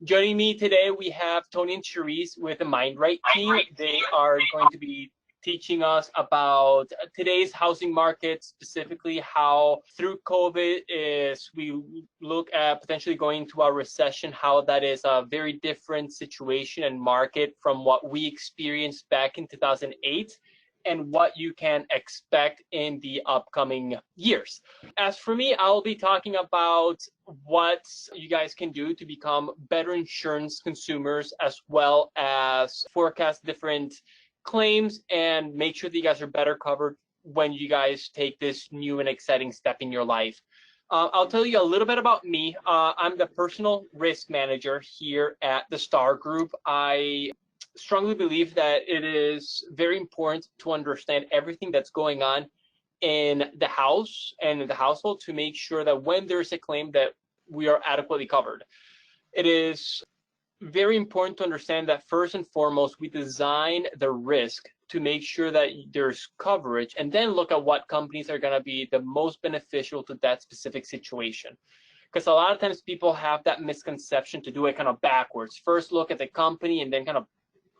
Joining me today, we have Tony and Charisse with the Mind Right team. They are going to be teaching us about today's housing market, specifically how through COVID is we look at potentially going to a recession, how that is a very different situation and market from what we experienced back in 2008 and what you can expect in the upcoming years. As for me, I'll be talking about what you guys can do to become better insurance consumers, as well as forecast different claims and make sure that you guys are better covered when you guys take this new and exciting step in your life. I'll tell you a little bit about me. I'm the personal risk manager here at the Starr Group. I strongly believe that it is very important to understand everything that's going on in the house and in the household to make sure that when there's a claim that we are adequately covered. It is very important to understand that first and foremost, we design the risk to make sure that there's coverage and then look at what companies are going to be the most beneficial to that specific situation. Because a lot of times people have that misconception to do it kind of backwards. First look at the company and then kind of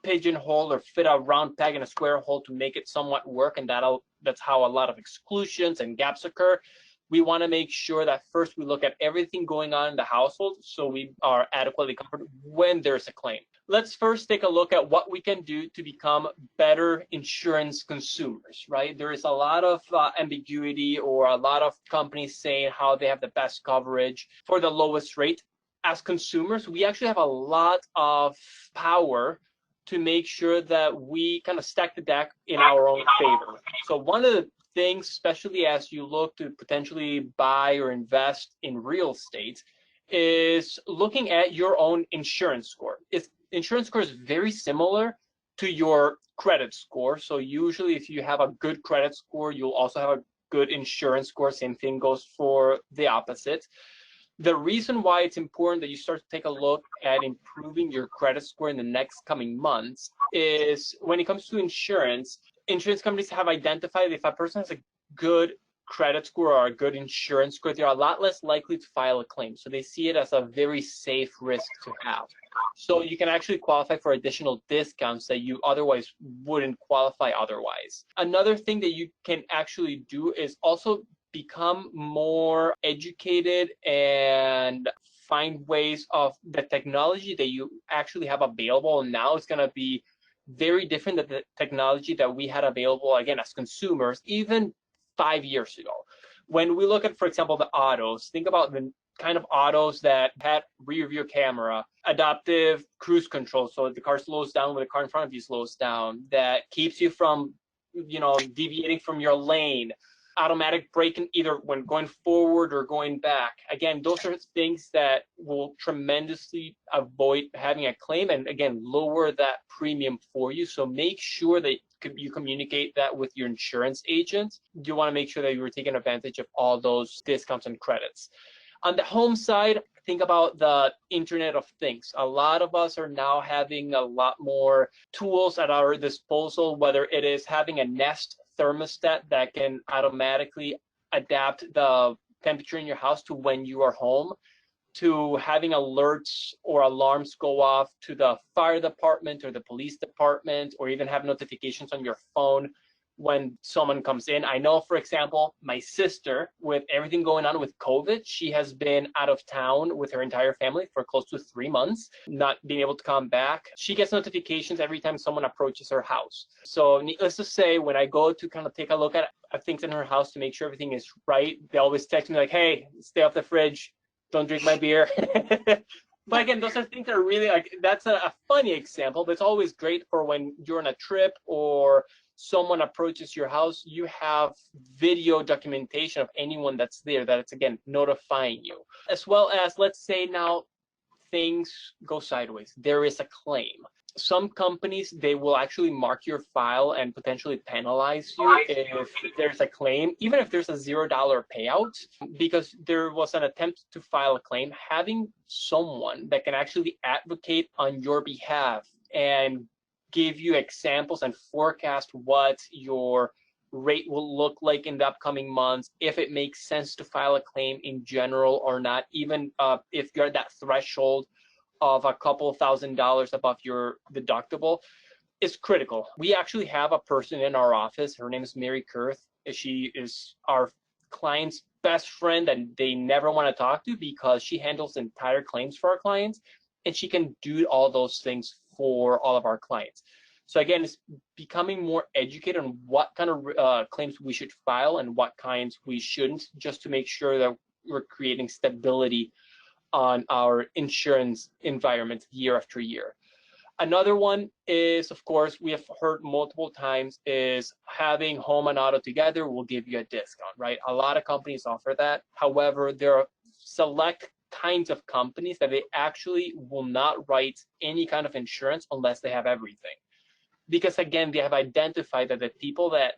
pigeonhole or fit a round peg in a square hole to make it somewhat work, and that's how a lot of exclusions and gaps occur. We want to make sure that first we look at everything going on in the household so we are adequately covered when there's a claim. Let's first take a look at what we can do to become better insurance consumers, right? There is a lot of ambiguity or a lot of companies saying how they have the best coverage for the lowest rate. As consumers, we actually have a lot of power to make sure that we kind of stack the deck in our own favor. So one of the things, especially as you look to potentially buy or invest in real estate, is looking at your own insurance score. Insurance score is very similar to your credit score. So usually if you have a good credit score, you'll also have a good insurance score. Same thing goes for the opposite. The reason why it's important that you start to take a look at improving your credit score in the next coming months is when it comes to insurance companies have identified if a person has a good credit score or a good insurance score, they're a lot less likely to file a claim. So they see it as a very safe risk to have. So you can actually qualify for additional discounts that you otherwise wouldn't qualify otherwise. Another thing that you can actually do is also become more educated and find ways of the technology that you actually have available. And now it's going to be very different than the technology that we had available, again, as consumers, even 5 years ago. When we look at, for example, the autos, think about the kind of autos that had rear view camera, adaptive cruise control, so the car slows down when the car in front of you slows down, that keeps you from, deviating from your lane, automatic braking either when going forward or going back. Again, those are things that will tremendously avoid having a claim and, again, lower that premium for you. So make sure that you communicate that with your insurance agent. You want to make sure that you're taking advantage of all those discounts and credits. On the home side, think about the Internet of Things. A lot of us are now having a lot more tools at our disposal, whether it is having a Nest thermostat that can automatically adapt the temperature in your house to when you are home, to having alerts or alarms go off to the fire department or the police department, or even have notifications on your phone when someone comes in. I know, for example, my sister, with everything going on with COVID, she has been out of town with her entire family for close to 3 months, not being able to come back. She gets notifications every time someone approaches her house. So needless to say, when I go to kind of take a look at things in her house to make sure everything is right, they always text me like, hey, stay off the fridge, don't drink my beer. But again, those are things that are really that's a funny example, but it's always great for when you're on a trip or someone approaches your house, you have video documentation of anyone that's there, that it's, again, notifying you. As well as, let's say now things go sideways, there is a claim. Some companies, they will actually mark your file and potentially penalize you if there's a claim, even if there's a $0 payout, because there was an attempt to file a claim. Having someone that can actually advocate on your behalf and give you examples and forecast what your rate will look like in the upcoming months, if it makes sense to file a claim in general or not, even if you're at that threshold of a couple $1,000s above your deductible is critical. We actually have a person in our office. Her name is Mary Kurth. She is our client's best friend that they never want to talk to because she handles entire claims for our clients, and she can do all those things for all of our clients. So again, it's becoming more educated on what kind of claims we should file and what kinds we shouldn't, just to make sure that we're creating stability on our insurance environment year after year. Another one is, of course, we have heard multiple times, is having home and auto together will give you a discount, right? A lot of companies offer that. However, there are select kinds of companies that they actually will not write any kind of insurance unless they have everything. Because again, they have identified that the people that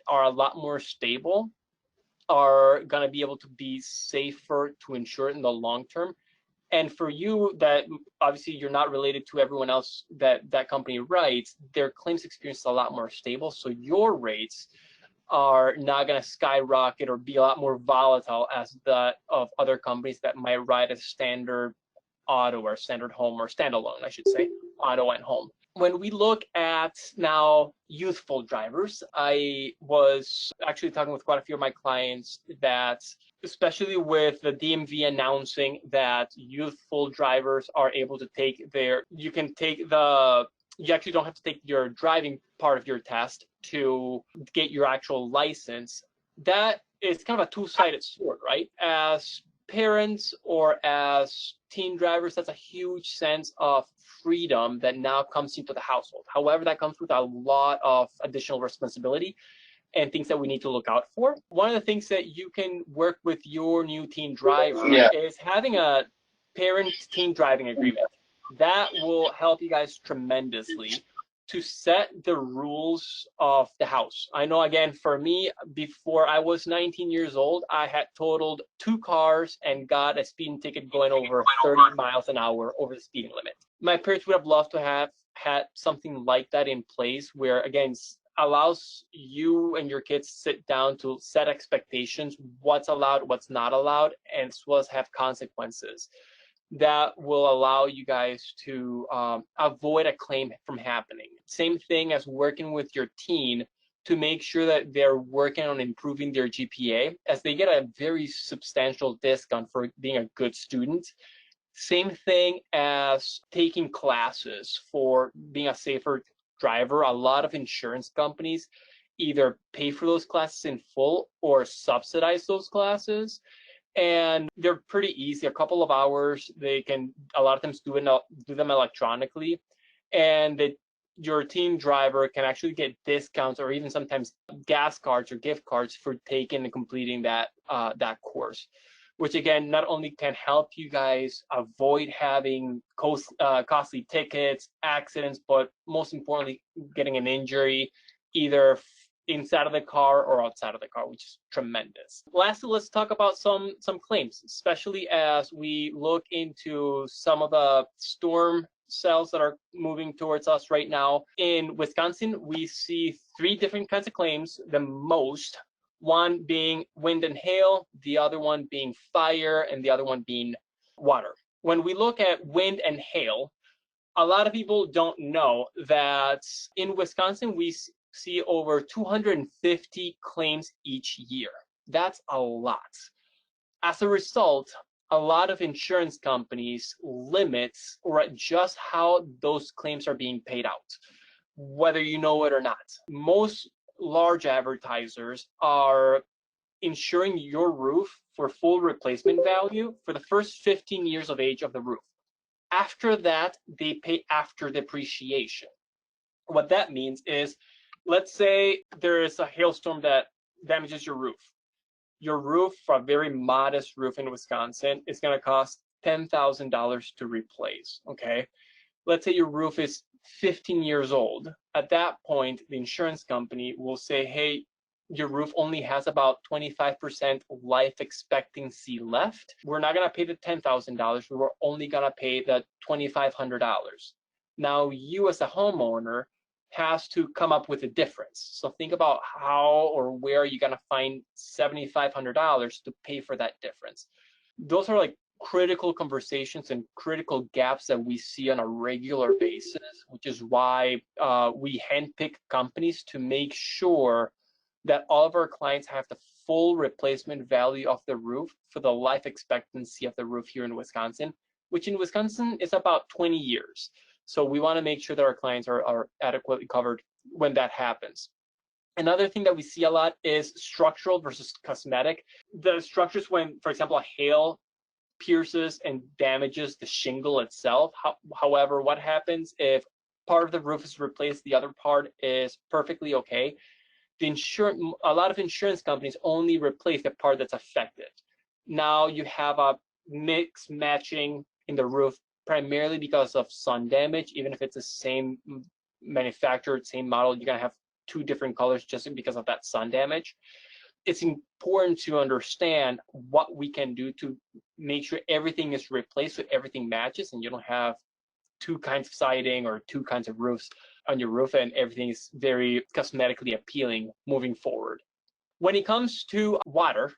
are a lot more stable are going to be able to be safer to insure in the long term. And for you, that obviously you're not related to everyone else that that company writes, their claims experience is a lot more stable. So your rates are not going to skyrocket or be a lot more volatile as that of other companies that might write a standard auto or standard home, or standalone, I should say, auto and home. When we look at now youthful drivers, I was actually talking with quite a few of my clients that, especially with the DMV announcing that youthful drivers are able to take you actually don't have to take your driving part of your test to get your actual license. That is kind of a two-sided sword, right? As parents or as teen drivers, that's a huge sense of freedom that now comes into the household. However, that comes with a lot of additional responsibility and things that we need to look out for. One of the things that you can work with your new teen driver is having a parent-teen driving agreement. That will help you guys tremendously to set the rules of the house. I know, again, for me, before I was 19 years old, I had totaled 2 cars and got a speeding ticket going over 30 miles an hour over the speeding limit. My parents would have loved to have had something like that in place where, again, allows you and your kids sit down to set expectations, what's allowed, what's not allowed, and as well as have consequences that will allow you guys to avoid a claim from happening. Same thing as working with your teen to make sure that they're working on improving their GPA, as they get a very substantial discount for being a good student. Same thing as taking classes for being a safer driver. A lot of insurance companies either pay for those classes in full or subsidize those classes. And they're pretty easy, a couple of hours. They can a lot of times do them electronically, and your teen driver can actually get discounts or even sometimes gas cards or gift cards for taking and completing that course, which again not only can help you guys avoid having costly tickets, accidents, but most importantly getting an injury either inside of the car or outside of the car, which is tremendous. Lastly, let's talk about some claims, especially as we look into some of the storm cells that are moving towards us right now. In Wisconsin, we see 3 different kinds of claims, the most, one being wind and hail, the other one being fire, and the other one being water. When we look at wind and hail, a lot of people don't know that in Wisconsin, we see over 250 claims each year. That's a lot. As a result, a lot of insurance companies limit or adjust how those claims are being paid out, whether you know it or not. Most large advertisers are insuring your roof for full replacement value for the first 15 years of age of the roof. After that, they pay after depreciation. What that means is, let's say there is a hailstorm that damages your roof. Your roof, for a very modest roof in Wisconsin, is going to cost $10,000 to replace, okay? Let's say your roof is 15 years old. At that point, the insurance company will say, hey, your roof only has about 25% life expectancy left. We're not going to pay the $10,000. We're only going to pay the $2,500. Now, you as a homeowner has to come up with a difference. So think about how or where you're going to find $7,500 to pay for that difference. Those are like critical conversations and critical gaps that we see on a regular basis, which is why we handpick companies to make sure that all of our clients have the full replacement value of the roof for the life expectancy of the roof here in Wisconsin, which in Wisconsin is about 20 years. So we want to make sure that our clients are adequately covered when that happens. Another thing that we see a lot is structural versus cosmetic. The structures, when, for example, a hail pierces and damages the shingle itself. However, what happens if part of the roof is replaced, the other part is perfectly okay? A lot of insurance companies only replace the part that's affected. Now you have a mix matching in the roof, primarily because of sun damage. Even if it's the same manufacturer, same model, you're gonna have two different colors just because of that sun damage. It's important to understand what we can do to make sure everything is replaced so everything matches and you don't have two kinds of siding or two kinds of roofs on your roof and everything is very cosmetically appealing moving forward. When it comes to water,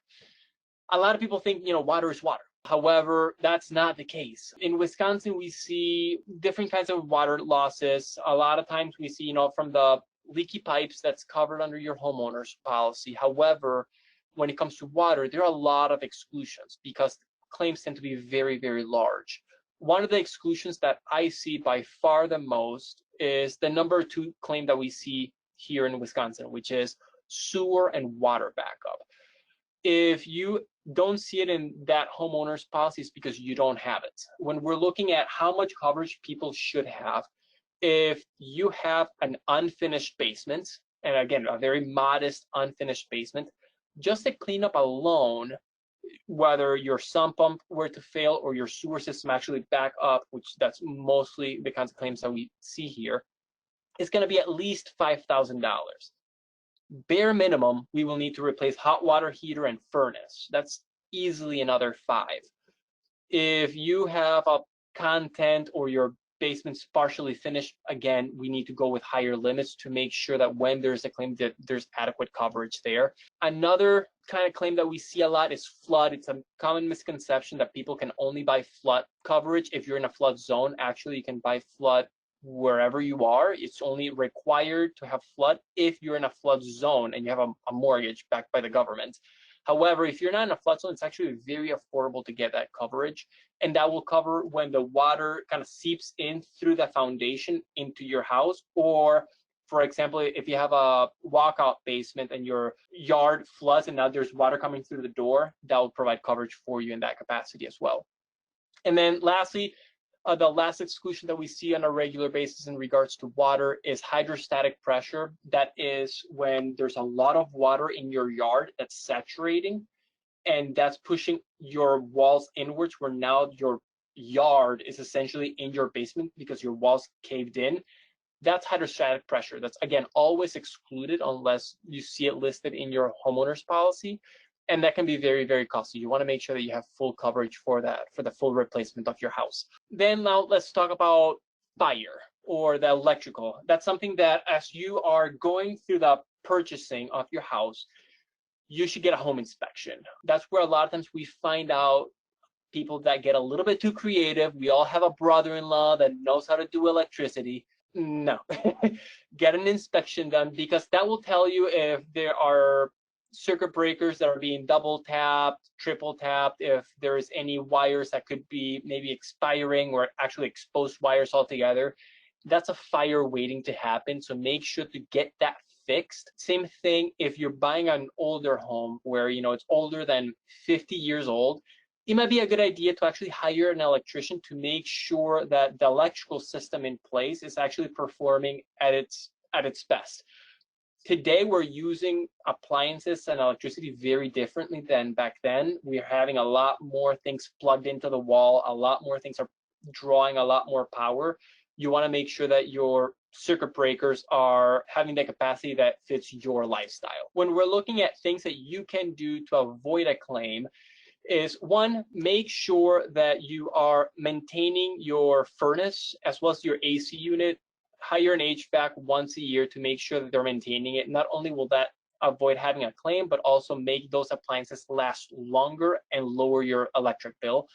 a lot of people think, water is water. However, that's not the case. In Wisconsin, we see different kinds of water losses. A lot of times we see, from the leaky pipes that's covered under your homeowner's policy. However, when it comes to water, there are a lot of exclusions because claims tend to be very, very large. One of the exclusions that I see by far the most is the number 2 claim that we see here in Wisconsin, which is sewer and water backup. If you don't see it in that homeowner's policy, it's because you don't have it. When we're looking at how much coverage people should have, if you have an unfinished basement, and again, a very modest unfinished basement, just the cleanup alone, whether your sump pump were to fail or your sewer system actually back up, which that's mostly the kinds of claims that we see here, it's going to be at least $5,000. Bare minimum, we will need to replace hot water heater and furnace. That's easily another 5. If you have a content or your basement's partially finished, again, we need to go with higher limits to make sure that when there's a claim that there's adequate coverage there. Another kind of claim that we see a lot is flood. It's a common misconception that people can only buy flood coverage if you're in a flood zone. Actually, you can buy flood wherever you are. It's only required to have flood if you're in a flood zone and you have a mortgage backed by the government. However, if you're not in a flood zone, it's actually very affordable to get that coverage. And that will cover when the water kind of seeps in through the foundation into your house. Or, for example, if you have a walkout basement and your yard floods and now there's water coming through the door, that will provide coverage for you in that capacity as well. And then lastly, the last exclusion that we see on a regular basis in regards to water is hydrostatic pressure. That is when there's a lot of water in your yard that's saturating, and that's pushing your walls inwards, where now your yard is essentially in your basement because your walls caved in. That's hydrostatic pressure. That's, again, always excluded unless you see it listed in your homeowner's policy. And that can be very, very costly. You want to make sure that you have full coverage for that, for the full replacement of your house. Then now let's talk about fire or the electrical. That's something that as you are going through the purchasing of your house, you should get a home inspection. That's where a lot of times we find out people that get a little bit too creative. We all have a brother-in-law that knows how to do electricity. No, get an inspection done, because that will tell you if there are circuit breakers that are being double tapped, triple tapped, if there is any wires that could be maybe expiring or actually exposed wires altogether. That's a fire waiting to happen. So make sure to get that fixed. Same thing if you're buying an older home where it's older than 50 years old. It might be a good idea to actually hire an electrician to make sure that the electrical system in place is actually performing at its best. Today, we're using appliances and electricity very differently than back then. We're having a lot more things plugged into the wall. A lot more things are drawing a lot more power. You want to make sure that your circuit breakers are having the capacity that fits your lifestyle. When we're looking at things that you can do to avoid a claim, is one, make sure that you are maintaining your furnace as well as your AC unit. Hire an HVAC once a year to make sure that they're maintaining it. Not only will that avoid having a claim, but also make those appliances last longer and lower your electric bill.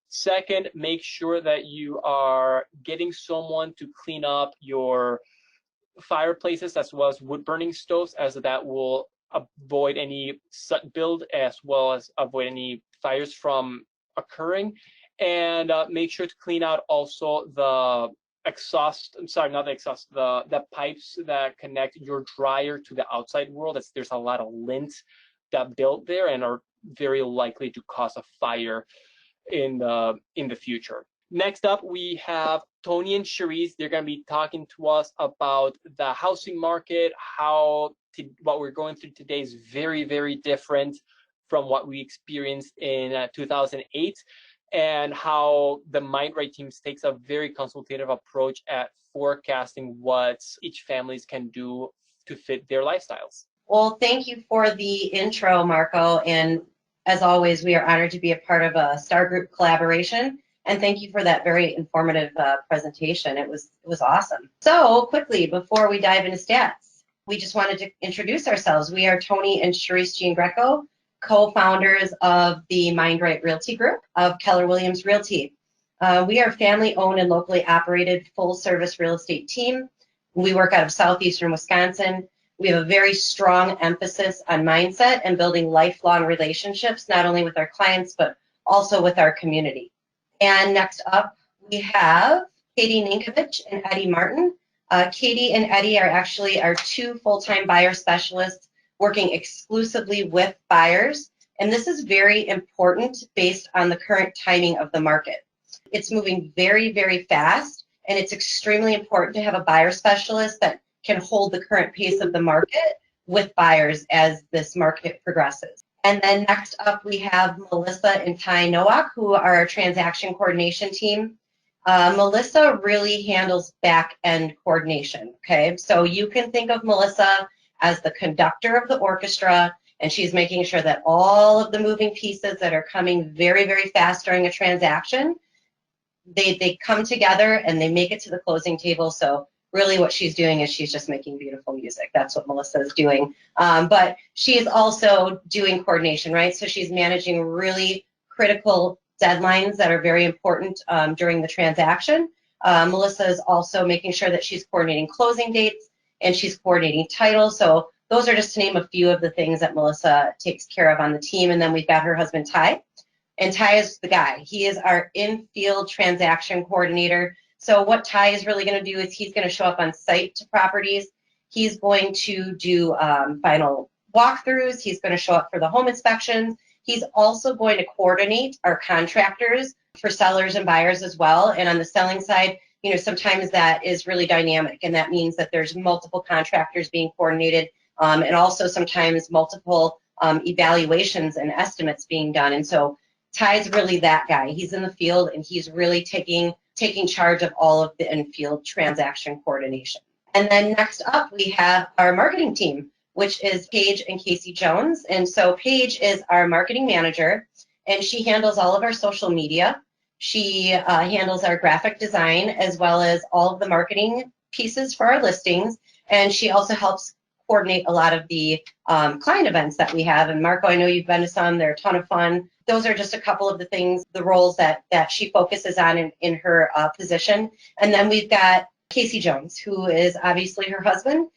Second, make sure that you are getting someone to clean up your fireplaces as well as wood burning stoves, as that will avoid any soot build as well as avoid any fires from occurring. And make sure to clean out also the exhaust, I'm sorry, not the exhaust, the pipes that connect your dryer to the outside world. There's a lot of lint that built there and are very likely to cause a fire in the future. Next up, we have Tony and Charisse. They're going to be talking to us about the housing market, what we're going through today is very, very different from what we experienced in 2008, and how the MindRight teams takes a very consultative approach at forecasting what each families can do to fit their lifestyles. Well, thank you for the intro, Marco. And as always, we are honored to be a part of a Starr Group collaboration. And thank you for that very informative presentation. It was awesome. So quickly, before we dive into stats, we just wanted to introduce ourselves. We are Tony and Charisse Giangreco, co-founders of the MindRight Realty Group of Keller Williams Realty. We are a family-owned and locally operated full-service real estate team. We work out of southeastern Wisconsin. We have a very strong emphasis on mindset and building lifelong relationships, not only with our clients, but also with our community. And next up, we have Katie Ninkovich and Eddie Martin. Katie and Eddie are actually our two full-time buyer specialists working exclusively with buyers. And this is very important based on the current timing of the market. It's moving very, very fast, and it's extremely important to have a buyer specialist that can hold the current pace of the market with buyers as this market progresses. And then next up, we have Melissa and Ty Nowak, who are our transaction coordination team. Melissa really handles back-end coordination, okay? So you can think of Melissa as the conductor of the orchestra, and she's making sure that all of the moving pieces that are coming very, very fast during a transaction, they come together and they make it to the closing table. So really what she's doing is she's just making beautiful music. That's what Melissa is doing. But she is also doing coordination, right? So she's managing really critical deadlines that are very important during the transaction. Melissa is also making sure that she's coordinating closing dates and she's coordinating title. So those are just to name a few of the things that Melissa takes care of on the team. And then we've got her husband, Ty. And Ty is the guy. He is our in-field transaction coordinator. So what Ty is really going to do is he's going to show up on site to properties. He's going to do final walkthroughs. He's going to show up for the home inspections. He's also going to coordinate our contractors for sellers and buyers as well. And on the selling side, you know, sometimes that is really dynamic, and that means that there's multiple contractors being coordinated, and also sometimes multiple evaluations and estimates being done. And so Ty's really that guy. He's in the field and he's really taking charge of all of the in-field transaction coordination. And then next up, we have our marketing team, which is Paige and Casey Jones. And so Paige is our marketing manager, and she handles all of our social media. She handles our graphic design as well as all of the marketing pieces for our listings. And she also helps coordinate a lot of the client events that we have. And Marco, I know you've been to some. They're a ton of fun. Those are just a couple of the things, the roles that she focuses on in her position. And then we've got Casey Jones, who is obviously her husband.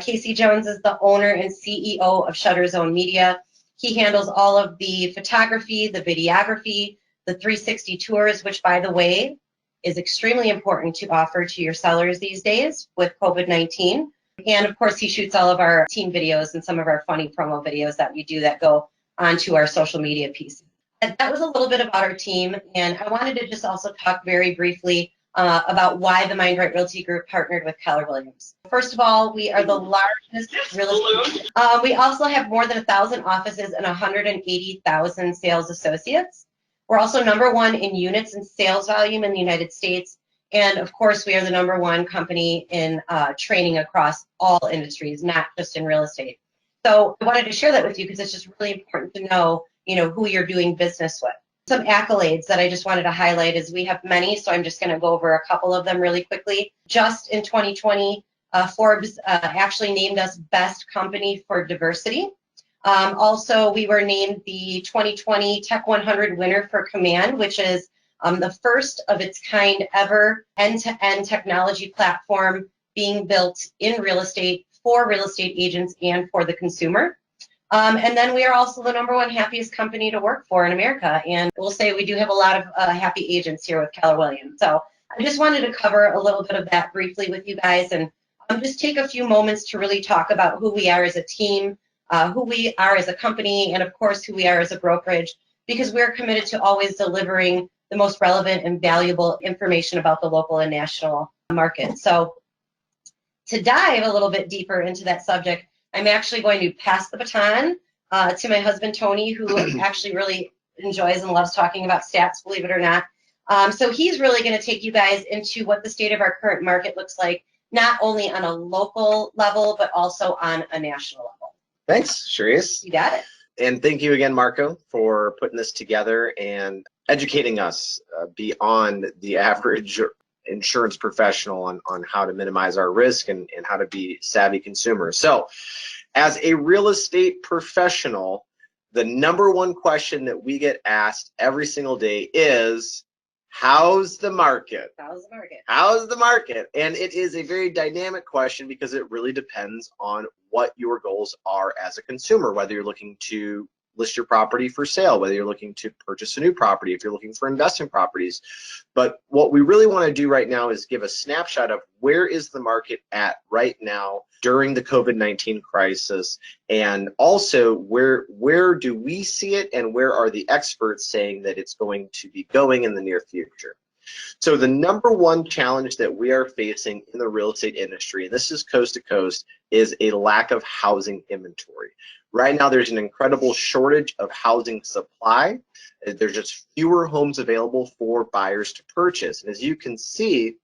Casey Jones is the owner and CEO of Shutter Zone Media. He handles all of the photography, the videography, the 360 tours, which, by the way, is extremely important to offer to your sellers these days with COVID-19. And of course, he shoots all of our team videos and some of our funny promo videos that we do that go onto our social media pieces. And that was a little bit about our team. And I wanted to just also talk very briefly about why the MindRight Realty Group partnered with Keller Williams. First of all, we are the largest real estate. We also have more than 1,000 offices and 180,000 sales associates. We're also #1 in units and sales volume in the United States. And of course, we are the #1 company in training across all industries, not just in real estate. So I wanted to share that with you because it's just really important to know, you know, who you're doing business with. Some accolades that I just wanted to highlight is we have many, so I'm just going to go over a couple of them really quickly. Just in 2020, Forbes actually named us Best Company for Diversity. Also, we were named the 2020 Tech 100 winner for Command, which is The first of its kind ever end-to-end technology platform being built in real estate for real estate agents and for the consumer. And then we are also the #1 happiest company to work for in America. And we'll say we do have a lot of happy agents here with Keller Williams. So I just wanted to cover a little bit of that briefly with you guys, and just take a few moments to really talk about who we are as a team, who we are as a company, and of course who we are as a brokerage, because we're committed to always delivering the most relevant and valuable information about the local and national market. So to dive a little bit deeper into that subject, I'm actually going to pass the baton to my husband, Tony, who actually really enjoys and loves talking about stats, believe it or not. So he's really going to take you guys into what the state of our current market looks like, not only on a local level, but also on a national level. Thanks, Charisse. You got it. And thank you again, Marco, for putting this together and educating us beyond the average insurance professional on how to minimize our risk and how to be savvy consumers. So as a real estate professional, the #1 question that we get asked every single day is, how's the market? How's the market? How's the market? And it is a very dynamic question because it really depends on what your goals are as a consumer, whether you're looking to list your property for sale, whether you're looking to purchase a new property, if you're looking for investment properties. But what we really want to do right now is give a snapshot of where is the market at right now during the COVID-19 crisis, and also where do we see it and where are the experts saying that it's going to be going in the near future. So the #1 challenge that we are facing in the real estate industry, and this is coast to coast, is a lack of housing inventory. Right now, there's an incredible shortage of housing supply. There's just fewer homes available for buyers to purchase. And as you can see,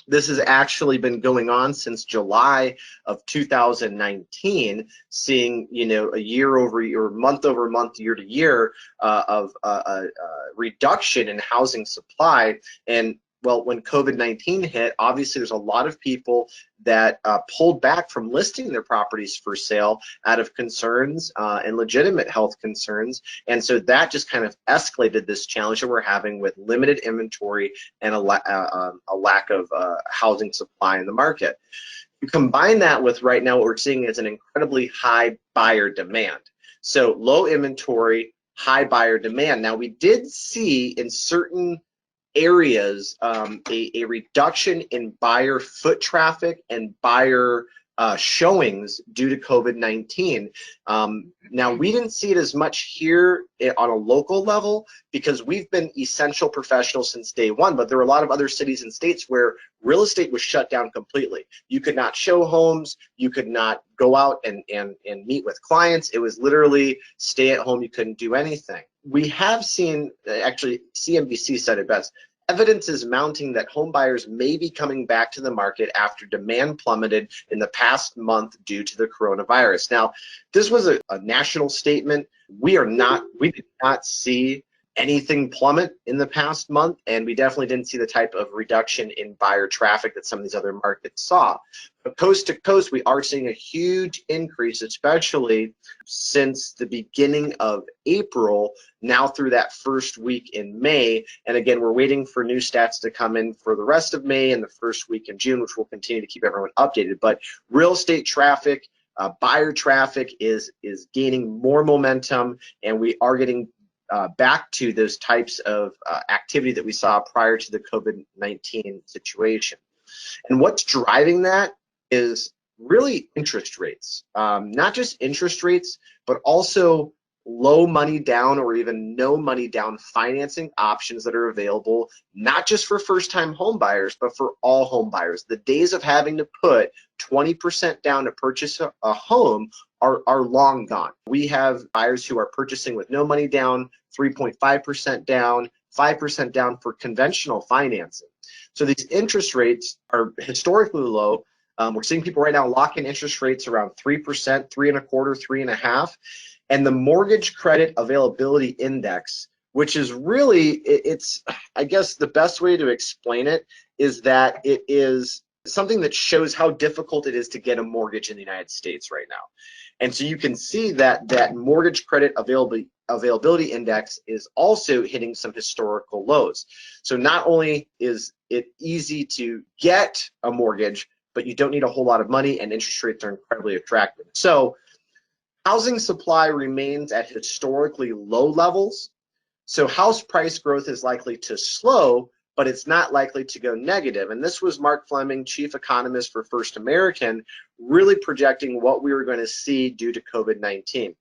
this has actually been going on since July of 2019, seeing, you know, a year over year, month over month, year to year of a reduction in housing supply. And well, when COVID-19 hit, obviously there's a lot of people that pulled back from listing their properties for sale out of concerns and legitimate health concerns. And so that just kind of escalated this challenge that we're having with limited inventory and a lack of housing supply in the market. You combine that with right now what we're seeing is an incredibly high buyer demand. So low inventory, high buyer demand. Now we did see in certain areas a reduction in buyer foot traffic and buyer showings due to COVID-19. Now we didn't see it as much here on a local level because we've been essential professionals since day one, but there were a lot of other cities and states where real estate was shut down completely. You could not show homes, you could not go out and meet with clients. It was literally stay at home, you couldn't do anything. We have seen, actually CNBC said it best, evidence is mounting that home buyers may be coming back to the market after demand plummeted in the past month due to the coronavirus. Now, this was a national statement. We did not see anything plummet in the past month, and we definitely didn't see the type of reduction in buyer traffic that some of these other markets saw. But coast to coast, we are seeing a huge increase, especially since the beginning of April, now through that first week in May. And again, we're waiting for new stats to come in for the rest of May and the first week in June, which will continue to keep everyone updated. But real estate traffic, buyer traffic is gaining more momentum, and we are getting back to those types of activity that we saw prior to the COVID-19 situation. And what's driving that is really interest rates. Not just interest rates, but also low money down or even no money down financing options that are available, not just for first-time home buyers, but for all home buyers. The days of having to put 20% down to purchase a home are long gone. We have buyers who are purchasing with no money down, 3.5% down, 5% down for conventional financing. So these interest rates are historically low. We're seeing people right now lock in interest rates around 3%, 3.25%, 3.5%. And the mortgage credit availability index, which is really, it's, I guess the best way to explain it is that it is something that shows how difficult it is to get a mortgage in the United States right now. And so you can see that mortgage credit availability index is also hitting some historical lows. So not only is it easy to get a mortgage, but you don't need a whole lot of money, and interest rates are incredibly attractive. So housing supply remains at historically low levels. So house price growth is likely to slow, but it's not likely to go negative. And this was Mark Fleming, chief economist for First American, really projecting what we were going to see due to COVID-19.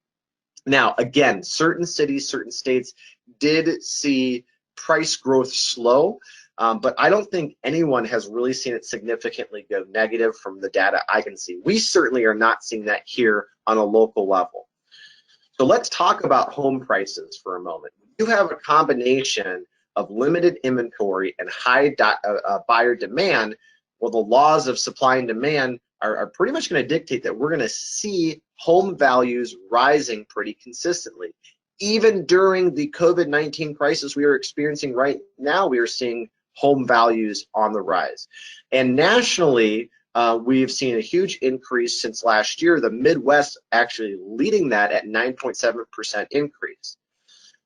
Now, again, certain cities, certain states did see price growth slow, but I don't think anyone has really seen it significantly go negative from the data I can see. We certainly are not seeing that here on a local level. So let's talk about home prices for a moment. You have a combination of limited inventory and high buyer demand. Well, the laws of supply and demand are pretty much going to dictate that we're going to see home values rising pretty consistently. Even during the COVID-19 crisis we are experiencing right now, we are seeing home values on the rise. And nationally, we've seen a huge increase since last year. The Midwest actually leading that at 9.7% increase.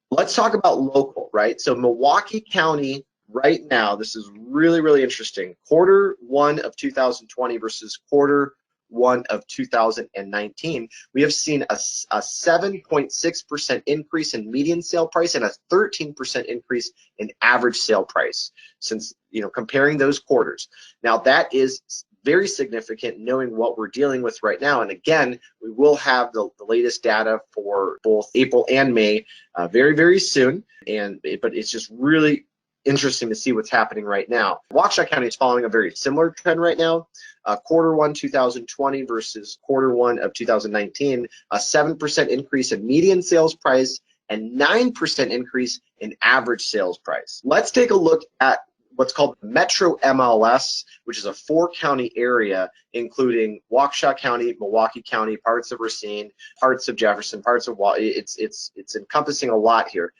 Let's talk about local, right? So Milwaukee County right now, this is really, really interesting. Q1 of 2020 versus Q1 of 2019, we have seen a 7.6% increase in median sale price and a 13% increase in average sale price since, comparing those quarters. Now that is very significant knowing what we're dealing with right now. And again, we will have the latest data for both April and May very, very soon. But it's just really interesting to see what's happening right now. Waukesha County is following a very similar trend right now. Q1 2020 versus Q1 of 2019, a 7% increase in median sales price and 9% increase in average sales price. Let's take a look at what's called Metro MLS, which is a 4-county area, including Waukesha County, Milwaukee County, parts of Racine, parts of Jefferson, parts of it's encompassing a lot here.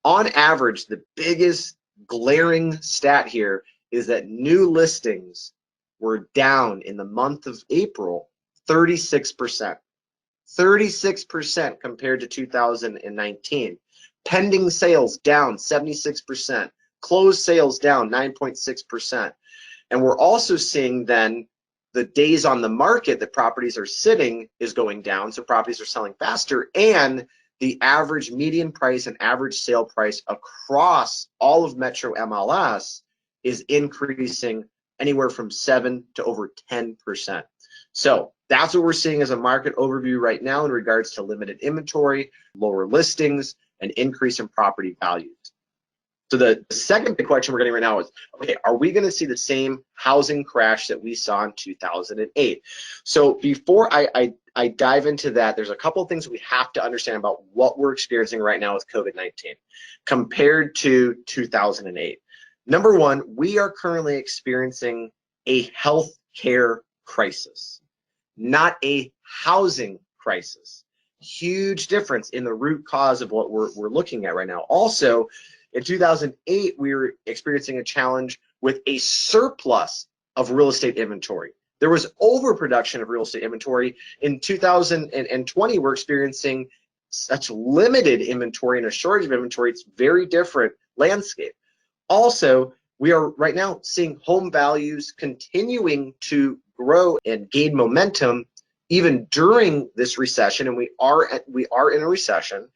On average, the biggest glaring stat here is that new listings were down in the month of April 36%. 36% compared to 2019. Pending sales down 76%. Closed sales down 9.6%. And we're also seeing then the days on the market that properties are sitting is going down, so properties are selling faster, and the average median price and average sale price across all of Metro MLS is increasing anywhere from 7 to over 10%. So that's what we're seeing as a market overview right now in regards to limited inventory, lower listings, and increase in property values. So the second big question we're getting right now is, okay, are we going to see the same housing crash that we saw in 2008? So before I dive into that, there's a couple of things we have to understand about what we're experiencing right now with COVID-19 compared to 2008. Number one, we are currently experiencing a health care crisis, not a housing crisis. Huge difference in the root cause of what we're looking at right now. Also, in 2008, we were experiencing a challenge with a surplus of real estate inventory. There was overproduction of real estate inventory. In 2020, we're experiencing such limited inventory and a shortage of inventory. It's very different landscape. Also, we are right now seeing home values continuing to grow and gain momentum even during this recession, and we are in a recession,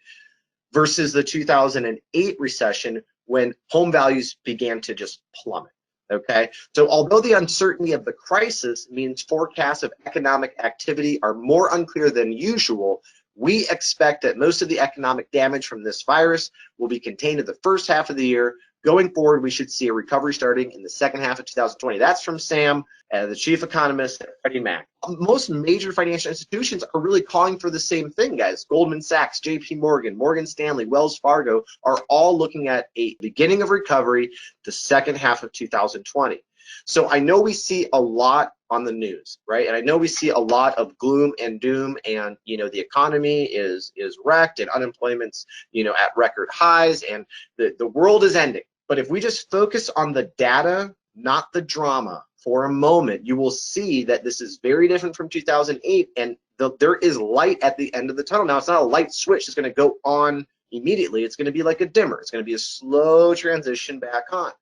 versus the 2008 recession when home values began to just plummet. Okay, so although the uncertainty of the crisis means forecasts of economic activity are more unclear than usual, we expect that most of the economic damage from this virus will be contained in the first half of the year. Going forward, we should see a recovery starting in the second half of 2020. That's from Sam, the chief economist at Freddie Mac. Most major financial institutions are really calling for the same thing, guys. Goldman Sachs, JP Morgan, Morgan Stanley, Wells Fargo are all looking at a beginning of recovery the second half of 2020. So I know we see a lot on the news, right? And I know we see a lot of gloom and doom, and the economy is wrecked, and unemployment's at record highs, and the world is ending. But if we just focus on the data, not the drama, for a moment, you will see that this is very different from 2008, and there is light at the end of the tunnel. Now, it's not a light switch that's going to go on immediately. It's going to be like a dimmer. It's going to be a slow transition back on.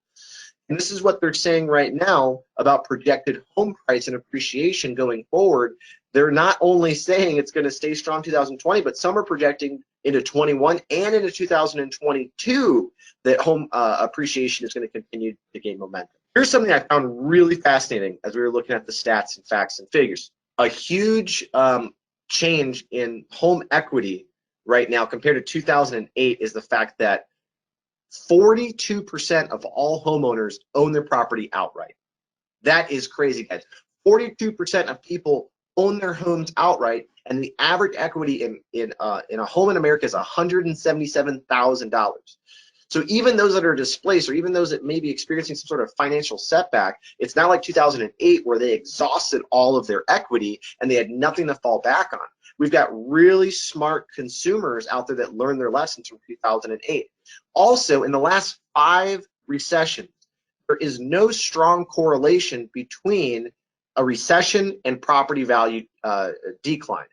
And this is what they're saying right now about projected home price and appreciation going forward. They're not only saying it's going to stay strong 2020, but some are projecting into 21 and into 2022 that home appreciation is going to continue to gain momentum. Here's something I found really fascinating as we were looking at the stats and facts and figures. A huge change in home equity right now compared to 2008 is the fact that 42% of all homeowners own their property outright. That is crazy, guys. 42% of people own their homes outright, and the average equity in a home in America is $177,000. So even those that are displaced, or even those that may be experiencing some sort of financial setback, it's not like 2008 where they exhausted all of their equity and they had nothing to fall back on. We've got really smart consumers out there that learned their lessons from 2008. Also, in the last 5 recessions, there is no strong correlation between a recession and property value decline.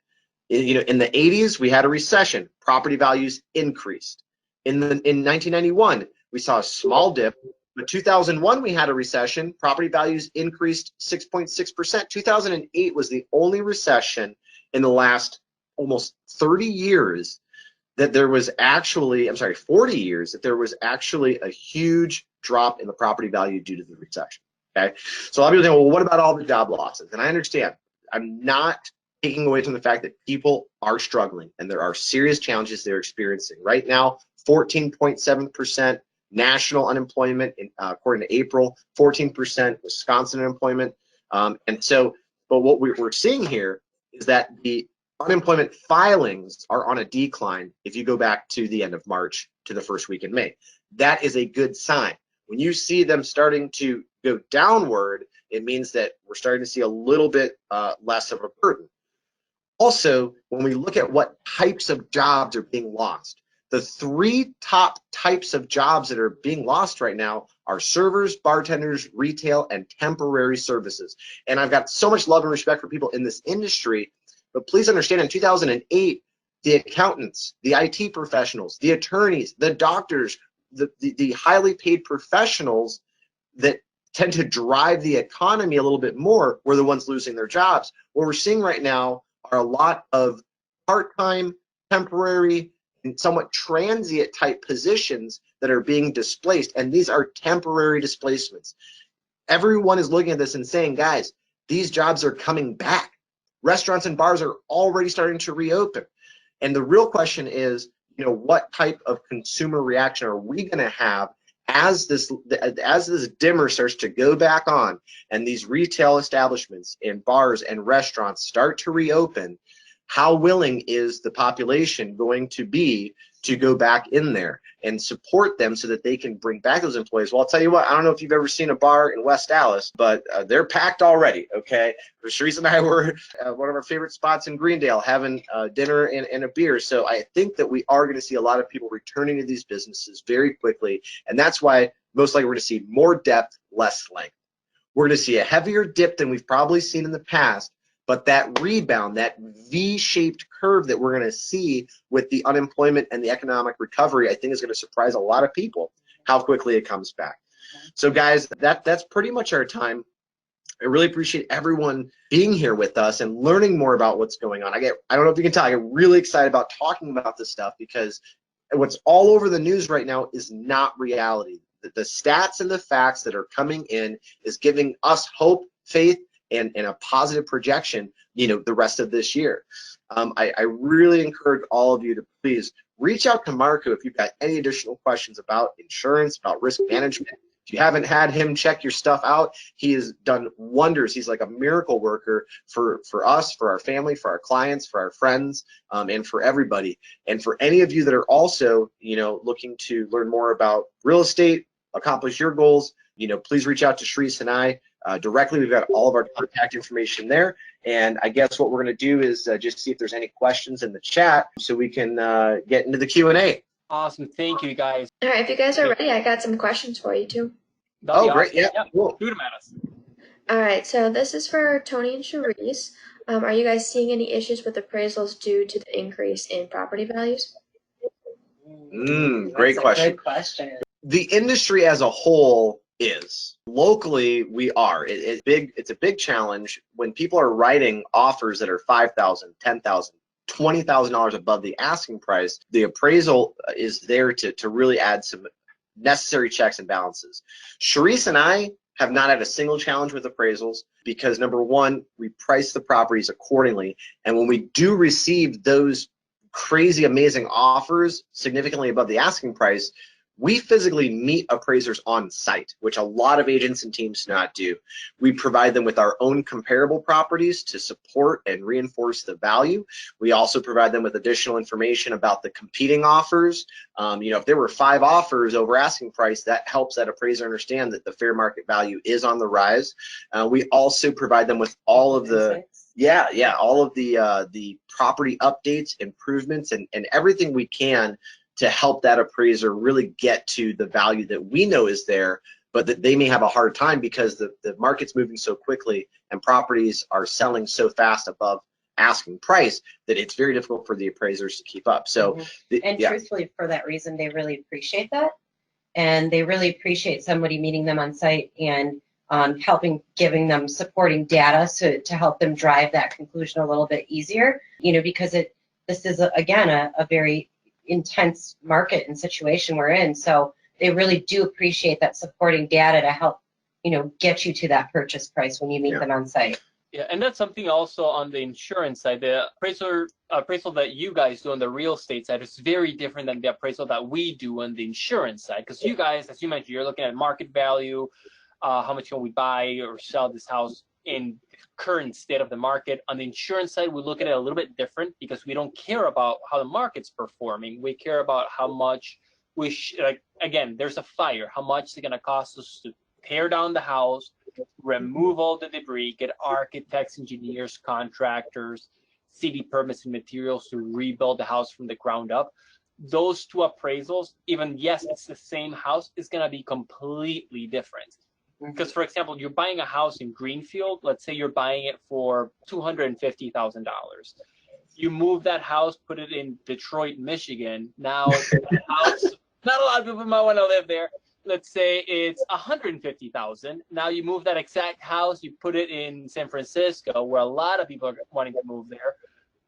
In the 80s, we had a recession. Property values increased. In 1991, we saw a small dip. But 2001, we had a recession. Property values increased 6.6%. 2008 was the only recession in the last almost 30 years that there was actually, 40 years, that there was actually a huge drop in the property value due to the recession. Okay, so a lot of people think, well, what about all the job losses? And I understand. I'm not taking away from the fact that people are struggling and there are serious challenges they're experiencing. Right now, 14.7% national unemployment, according to April, 14% Wisconsin unemployment. But what we're seeing here is that the unemployment filings are on a decline if you go back to the end of March to the first week in May. That is a good sign. When you see them starting to go downward, it means that we're starting to see a little bit less of a burden. Also, when we look at what types of jobs are being lost, the 3 top types of jobs that are being lost right now are servers, bartenders, retail, and temporary services. And I've got so much love and respect for people in this industry, but please understand, in 2008, the accountants, the IT professionals, the attorneys, the doctors, the highly paid professionals that tend to drive the economy a little bit more were the ones losing their jobs. What we're seeing right now are a lot of part-time, temporary, and somewhat transient type positions that are being displaced, and these are temporary displacements. Everyone is looking at this and saying, guys, these jobs are coming back. Restaurants and bars are already starting to reopen. And the real question is, what type of consumer reaction are we going to have as this dimmer starts to go back on and these retail establishments and bars and restaurants start to reopen? How willing is the population going to be to go back in there and support them so that they can bring back those employees? Well, I'll tell you what, I don't know if you've ever seen a bar in West Dallas, but they're packed already, okay? Charisse and I were at one of our favorite spots in Greendale having dinner and a beer. So I think that we are going to see a lot of people returning to these businesses very quickly, and that's why most likely we're going to see more depth, less length. We're going to see a heavier dip than we've probably seen in the past, but that rebound, that V-shaped curve that we're going to see with the unemployment and the economic recovery, I think is going to surprise a lot of people how quickly it comes back. So guys, that's pretty much our time. I really appreciate everyone being here with us and learning more about what's going on. I don't know if you can tell, I get really excited about talking about this stuff because what's all over the news right now is not reality. The stats and the facts that are coming in is giving us hope, faith, and a positive projection, the rest of this year. I really encourage all of you to please reach out to Marco if you've got any additional questions about insurance, about risk management. If you haven't had him check your stuff out, he has done wonders. He's like a miracle worker for us, for our family, for our clients, for our friends, and for everybody. And for any of you that are also, looking to learn more about real estate, accomplish your goals, please reach out to Charisse and I directly. We've got all of our contact information there. And I guess what we're going to do is just see if there's any questions in the chat so we can get into the Q&A. Awesome. Thank you, guys. All right, if you guys are ready, I got some questions for you too. Oh, great. Yeah, cool. Shoot them at us. All right, so this is for Tony and Charisse. Are you guys seeing any issues with appraisals due to the increase in property values? Great That's question. a good question. The industry as a whole is. Locally, we are. It's a big challenge when people are writing offers that are $5,000, $10,000, $20,000 above the asking price. The appraisal is there to really add some necessary checks and balances. Charisse and I have not had a single challenge with appraisals because, number one, we price the properties accordingly. And when we do receive those crazy, amazing offers significantly above the asking price, we physically meet appraisers on site, which a lot of agents and teams do not do. We provide them with our own comparable properties to support and reinforce the value. We also provide them with additional information about the competing offers. If there were 5 offers over asking price, that helps that appraiser understand that the fair market value is on the rise. We also provide them with all of the all of the property updates, improvements, and everything we can to help that appraiser really get to the value that we know is there, but that they may have a hard time because the market's moving so quickly and properties are selling so fast above asking price that it's very difficult for the appraisers to keep up. So, truthfully, for that reason, they really appreciate that. And they really appreciate somebody meeting them on site and giving them supporting data to help them drive that conclusion a little bit easier, because this is, again, a very intense market and situation we're in. So they really do appreciate that supporting data to help, get you to that purchase price when you meet them on site. Yeah, and that's something also on the insurance side. The appraisal that you guys do on the real estate side is very different than the appraisal that we do on the insurance side. Because you guys, as you mentioned, you're looking at market value, how much can we buy or sell this house in the current state of the market. On the insurance side, we look at it a little bit different because we don't care about how the market's performing. We care about how much again, there's a fire. How much is it going to cost us to tear down the house, remove all the debris, get architects, engineers, contractors, city permits and materials to rebuild the house from the ground up. Those two appraisals, even yes, it's the same house, is going to be completely different. Because, for example, you're buying a house in Greenfield. Let's say you're buying it for $250,000. You move that house, put it in Detroit, Michigan. Now, that house, not a lot of people might want to live there. Let's say it's $150,000. Now you move that exact house, you put it in San Francisco, where a lot of people are wanting to move there.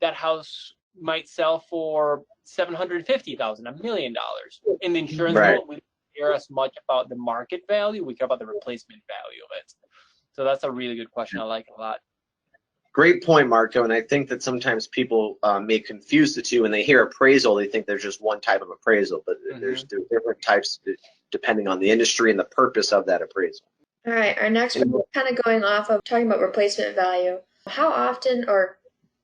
That house might sell for $750,000, $1 million. In the insurance world, we don't care as much about the market value, we care about the replacement value of it. So that's a really good question. I like it a lot. Great point, Marco. And I think that sometimes people may confuse the two. When they hear appraisal, they think there's just one type of appraisal, but there's different types depending on the industry and the purpose of that appraisal. All right, our next one, kind of going off of talking about replacement value. How often or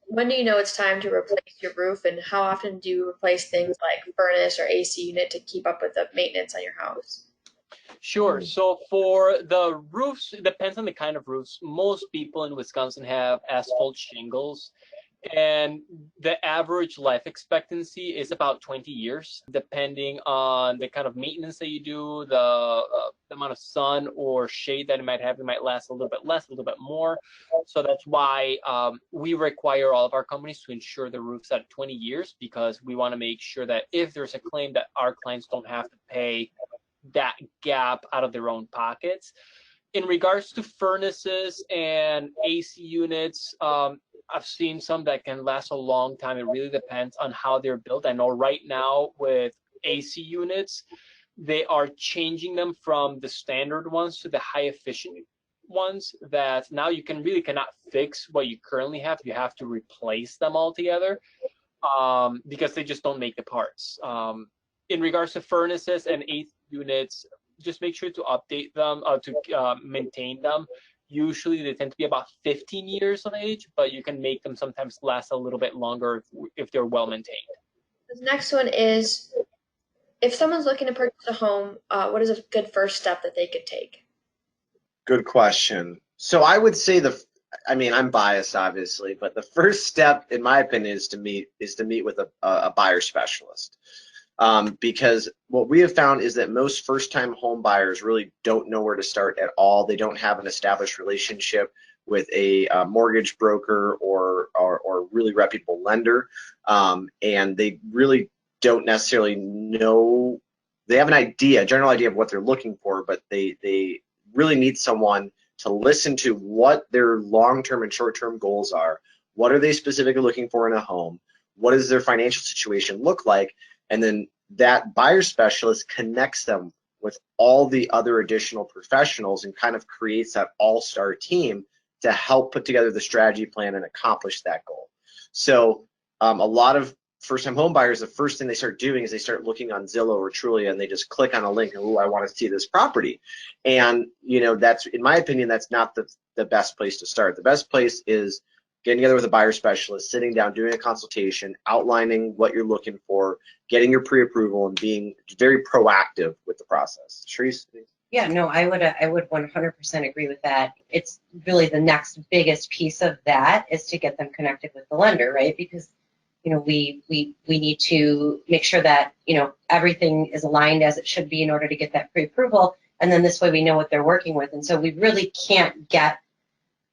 when do you know it's time to replace your roof, and how often do you replace things like furnace or AC unit to keep up with the maintenance on your house? Sure. So for the roofs, it depends on the kind of roofs. Most people in Wisconsin have asphalt shingles, and the average life expectancy is about 20 years, depending on the kind of maintenance that you do, the amount of sun or shade that it might have. It might last a little bit less, a little bit more. So that's why we require all of our companies to insure the roofs at 20 years, because we want to make sure that if there's a claim, that our clients don't have to pay that gap out of their own pockets. In regards to furnaces and AC units, I've seen some that can last a long time. It really depends on how they're built. I know right now with AC units, they are changing them from the standard ones to the high efficient ones, that now you cannot fix what you currently have. You have to replace them altogether because they just don't make the parts. In regards to furnaces and AC units, just make sure to update them, to maintain them. Usually they tend to be about 15 years of age, but you can make them sometimes last a little bit longer if they're well maintained. The next one is, if someone's looking to purchase a home, what is a good first step that they could take? Good question. So I would say I'm biased obviously, but the first step in my opinion is to meet with a buyer specialist. Because what we have found is that most first-time home buyers really don't know where to start at all. They don't have an established relationship with a mortgage broker or really reputable lender, and they really don't necessarily know. They have an idea, a general idea of what they're looking for, but they really need someone to listen to what their long-term and short-term goals are. What are they specifically looking for in a home? What does their financial situation look like? And then that buyer specialist connects them with all the other additional professionals and kind of creates that all-star team to help put together the strategy plan and accomplish that goal. So a lot of first-time home buyers, the first thing they start doing is they start looking on Zillow or Trulia, and they just click on a link and, oh, I want to see this property. And that's, in my opinion, that's not the best place to start. The best place is getting together with a buyer specialist, sitting down, doing a consultation, outlining what you're looking for, getting your pre-approval, and being very proactive with the process. Charisse? Yeah, no, I would 100% agree with that. It's really the next biggest piece of that is to get them connected with the lender, right? Because we need to make sure that everything is aligned as it should be in order to get that pre-approval, and then this way we know what they're working with. And so we really can't get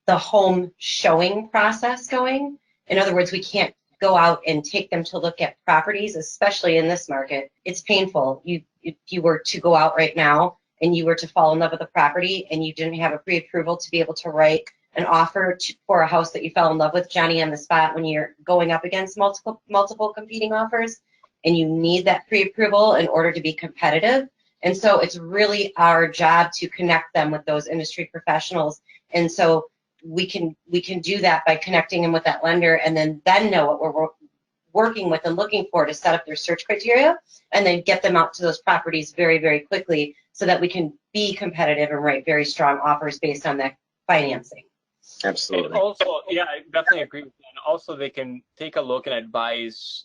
the home showing process going. In other words, we can't go out and take them to look at properties, especially in this market. It's painful. If you were to go out right now and you were to fall in love with a property and you didn't have a pre-approval to be able to write an offer for a house that you fell in love with, Johnny, on the spot, when you're going up against multiple competing offers, and you need that pre-approval in order to be competitive. And so it's really our job to connect them with those industry professionals. And so we can do that by connecting them with that lender, and then know what we're working with and looking for to set up their search criteria, and then get them out to those properties very, very quickly so that we can be competitive and write very strong offers based on that financing. Absolutely. And also, yeah, I definitely agree with that. And also, they can take a look and advise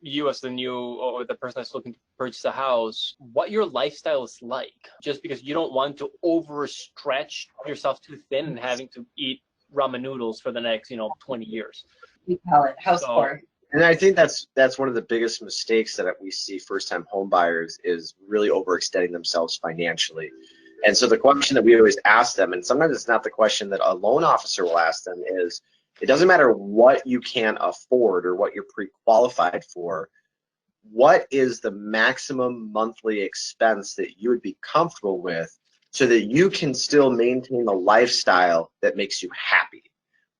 you as the new or the person that's looking to purchase a house what your lifestyle is like. Just because you don't want to overstretch yourself too thin and having to eat ramen noodles for the next 20 years. We call it house poor. And I think that's one of the biggest mistakes that we see first-time home buyers is really overextending themselves financially. And so the question that we always ask them, and sometimes it's not the question that a loan officer will ask them, is it doesn't matter what you can afford or what you're pre-qualified for, what is the maximum monthly expense that you would be comfortable with so that you can still maintain the lifestyle that makes you happy,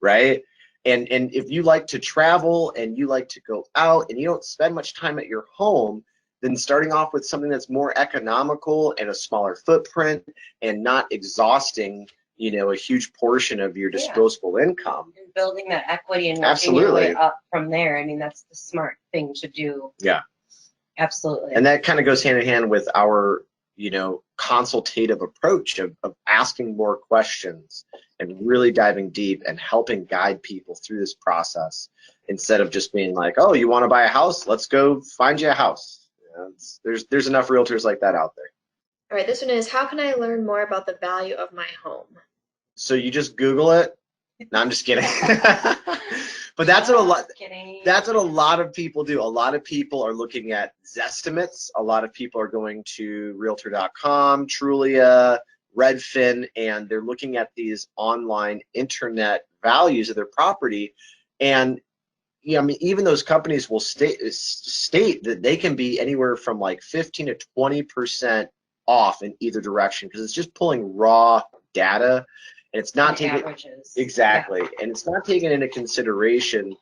right? And if you like to travel and you like to go out and you don't spend much time at your home, then starting off with something that's more economical and a smaller footprint and not exhausting, a huge portion of your disposable income. And building that equity and working your way up from there. I mean, that's the smart thing to do. Yeah. Absolutely. And that kind of goes hand in hand with our, consultative approach of asking more questions and really diving deep and helping guide people through this process instead of just being like, oh, you want to buy a house? Let's go find you a house. There's enough realtors like that out there. All right, this one is, how can I learn more about the value of my home? So you just Google it. No, I'm just kidding. But that's what a lot of people do. A lot of people are looking at Zestimates. A lot of people are going to Realtor.com, Trulia, Redfin, and they're looking at these online internet values of their property. And even those companies will state that they can be anywhere from like 15 to 20% off in either direction because it's just pulling raw data. And it's not taking averages. Exactly, and it's not taking into consideration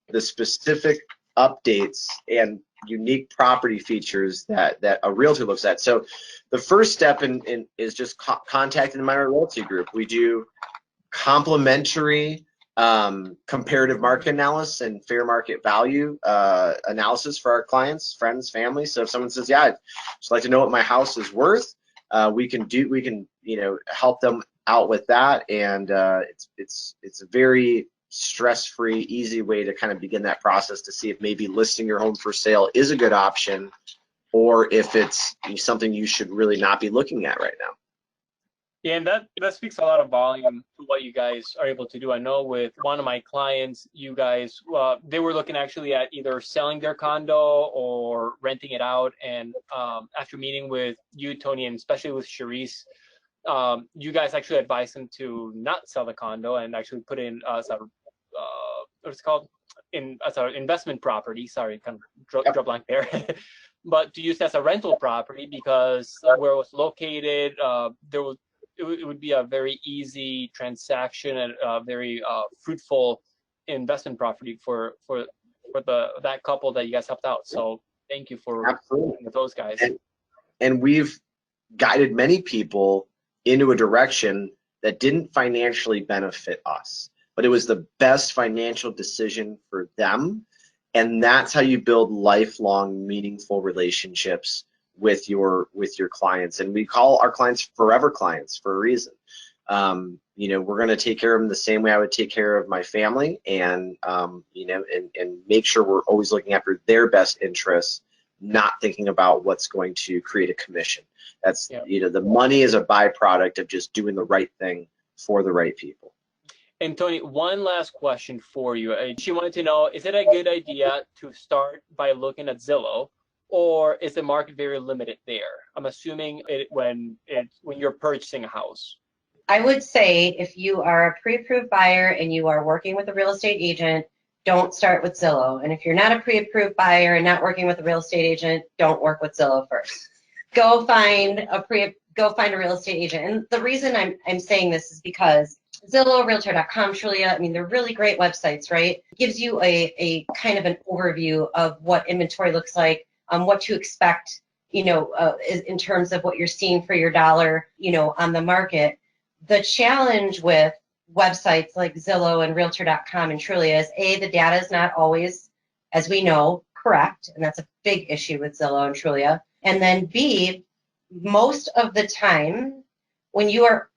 the specific updates and unique property features that a realtor looks at. So the first step is just contacting the Myra Realty Group. We do complimentary comparative market analysis and fair market value analysis for our clients, friends, family. So if someone says, yeah, I'd just like to know what my house is worth, we can help them out with that, and it's a very stress-free, easy way to kind of begin that process to see if maybe listing your home for sale is a good option, or if it's something you should really not be looking at right now. Yeah, and that speaks a lot of volume to what you guys are able to do. I know with one of my clients, you guys, they were looking actually at either selling their condo or renting it out, and after meeting with you, Tony, and especially with Charisse, you guys actually advised them to not sell the condo and actually put in some what's it called, as an investment property. Sorry, kind of draw blank there. But to use it as a rental property because where it was located, it would be a very easy transaction and a very fruitful investment property for that couple that you guys helped out. So thank you for working with those guys. And we've guided many people into a direction that didn't financially benefit us, but it was the best financial decision for them. And that's how you build lifelong, meaningful relationships with your clients. And we call our clients forever clients for a reason. You know, we're going to take care of them the same way I would take care of my family, and you know, and make sure we're always looking after their best interests, not thinking about what's going to create a commission. That's, you know, the money is a byproduct of just doing the right thing for the right people. And Tony, one last question for you. She wanted to know, is it a good idea to start by looking at Zillow, or is the market very limited there? I'm assuming when you're purchasing a house. I would say if you are a pre-approved buyer and you are working with a real estate agent, don't start with Zillow. And if you're not a pre-approved buyer and not working with a real estate agent, don't work with Zillow first. Go find a real estate agent. And the reason I'm saying this is because Zillow, Realtor.com, Trulia, I mean, they're really great websites, right? It gives you a kind of an overview of what inventory looks like, what to expect, you know, in terms of what you're seeing for your dollar, you know, on the market. The challenge with websites like Zillow and Realtor.com and Trulia is the data is not always, as we know, correct, and that's a big issue with Zillow and Trulia. And then B, most of the time, when you are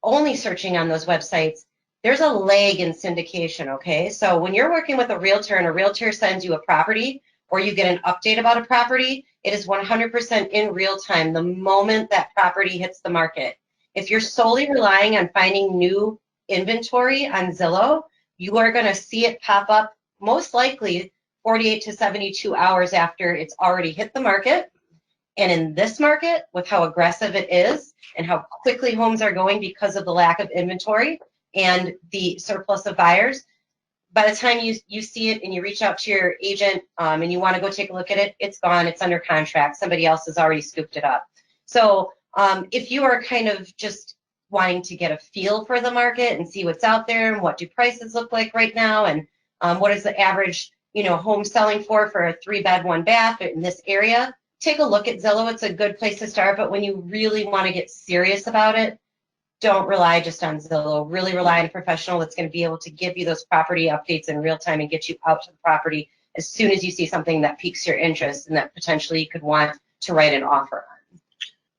only searching on those websites, there's a lag in syndication, okay? So when you're working with a realtor and a realtor sends you a property or you get an update about a property, it is 100% in real time the moment that property hits the market. If you're solely relying on finding new inventory on Zillow, you are going to see it pop up most likely 48 to 72 hours after it's already hit the market. And in this market, with how aggressive it is and how quickly homes are going because of the lack of inventory and the surplus of buyers, by the time you see it and you reach out to your agent and you want to go take a look at it, it's gone, it's under contract, somebody else has already scooped it up. So if you are kind of just wanting to get a feel for the market and see what's out there and what do prices look like right now and what is the average, you know, home selling for a 3-bed, 1-bath in this area, take a look at Zillow. It's a good place to start, but when you really want to get serious about it, don't rely just on Zillow. Really rely on a professional that's going to be able to give you those property updates in real time and get you out to the property as soon as you see something that piques your interest and that potentially you could want to write an offer on.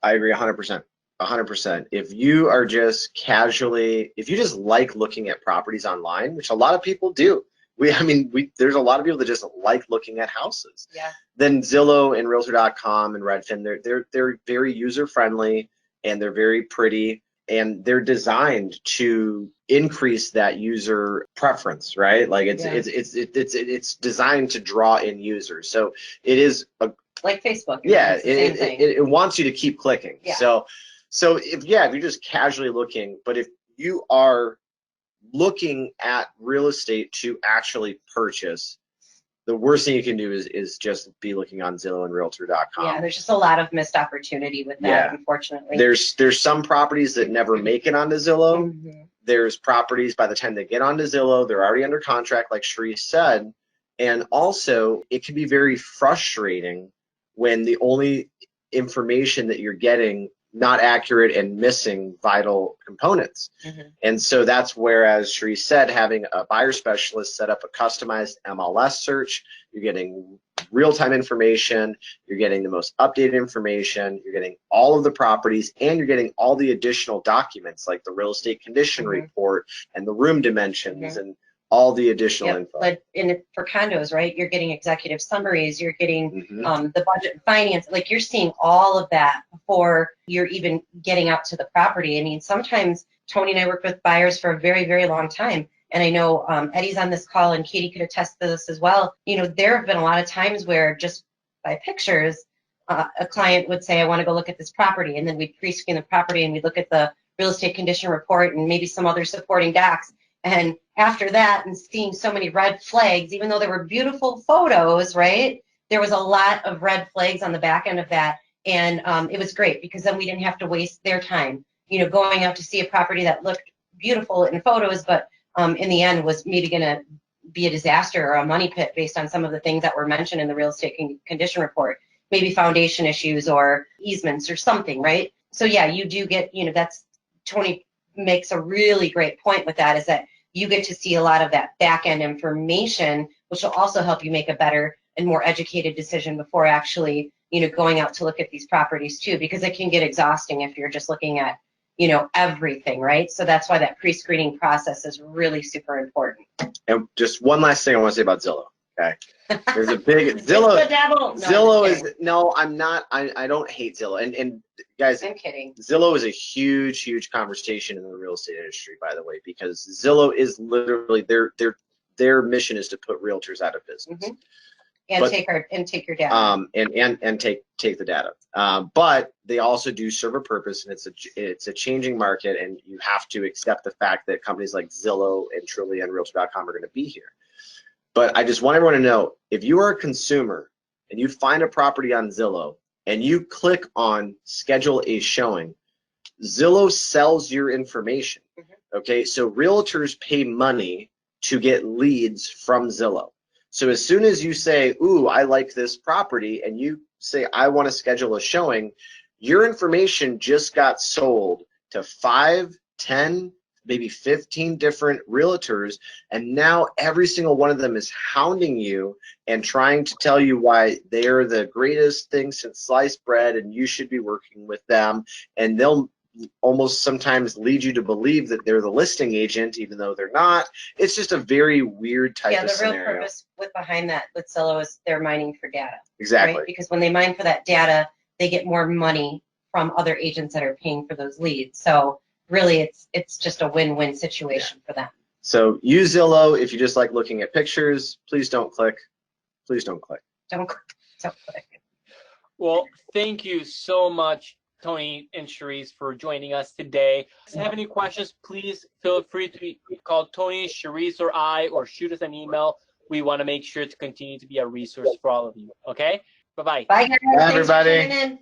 I agree 100%. 100%. If you are just casually, if you just like looking at properties online, which a lot of people do, there's a lot of people that just like looking at houses. Yeah. Then Zillow and Realtor.com and Redfin, they're very user friendly and they're very pretty and they're designed to increase that user preference, right? Like it's designed to draw in users. So it is like Facebook. Yeah, it wants you to keep clicking. Yeah. So if you're just casually looking, but if you are looking at real estate to actually purchase, the worst thing you can do is just be looking on Zillow and Realtor.com. Yeah, there's just a lot of missed opportunity with that, unfortunately. There's some properties that never make it onto Zillow. Mm-hmm. There's properties by the time they get onto Zillow, they're already under contract, like Charisse said. And also, it can be very frustrating when the only information that you're getting not accurate and missing vital components. Mm-hmm. And so that's where, as Charisse said, having a buyer specialist set up a customized MLS search, you're getting real-time information, you're getting the most updated information, you're getting all of the properties, and you're getting all the additional documents like the real estate condition mm-hmm. report and the room dimensions mm-hmm. and all the additional info. But for condos, right, you're getting executive summaries, you're getting mm-hmm. The budget and finance, like you're seeing all of that before you're even getting out to the property. I mean, sometimes Tony and I worked with buyers for a very, very long time. And I know Eddie's on this call and Katie could attest to this as well. You know, there have been a lot of times where just by pictures, a client would say, I want to go look at this property. And then we'd pre-screen the property and we'd look at the real estate condition report and maybe some other supporting docs. And after that, and seeing so many red flags, even though there were beautiful photos, right? There was a lot of red flags on the back end of that. And it was great because then we didn't have to waste their time, going out to see a property that looked beautiful in photos, but in the end was maybe going to be a disaster or a money pit based on some of the things that were mentioned in the real estate condition report, maybe foundation issues or easements or something, right? So yeah, you do get, that's, Tony makes a really great point with that, is that you get to see a lot of that back end information, which will also help you make a better and more educated decision before actually, going out to look at these properties too, because it can get exhausting if you're just looking at, everything, right? So that's why that pre-screening process is really super important. And just one last thing I want to say about Zillow. Okay, there's a big Zillow. It's the devil. No, Zillow is no, I'm not. I don't hate Zillow. And guys, I'm kidding. Zillow is a huge conversation in the real estate industry, by the way, because Zillow is literally their mission is to put realtors out of business. Mm-hmm. And take your data. And take the data. But they also do serve a purpose, and it's a changing market, and you have to accept the fact that companies like Zillow and Trulia and Realtor.com are going to be here. But I just want everyone to know, if you are a consumer and you find a property on Zillow and you click on schedule a showing, Zillow sells your information. Mm-hmm. Okay, so realtors pay money to get leads from Zillow. So as soon as you say, ooh, I like this property, and you say, I want to schedule a showing, your information just got sold to 5, 10, maybe 15 different realtors, and now every single one of them is hounding you and trying to tell you why they're the greatest thing since sliced bread and you should be working with them, and they'll almost sometimes lead you to believe that they're the listing agent even though they're not. It's just a very weird type of scenario. Yeah, the real purpose behind that with Zillow is they're mining for data. Exactly. Right? Because when they mine for that data, they get more money from other agents that are paying for those leads. So really, it's just a win-win situation for them. So use Zillow if you just like looking at pictures. Please don't click. Please don't click. Don't click. Well, thank you so much, Tony and Charisse, for joining us today. If you have any questions, please feel free to call Tony, Charisse, or I, or shoot us an email. We want to make sure to continue to be a resource for all of you. Okay? Bye-bye. Bye, guys. Bye, Thanks for everybody. tuning in.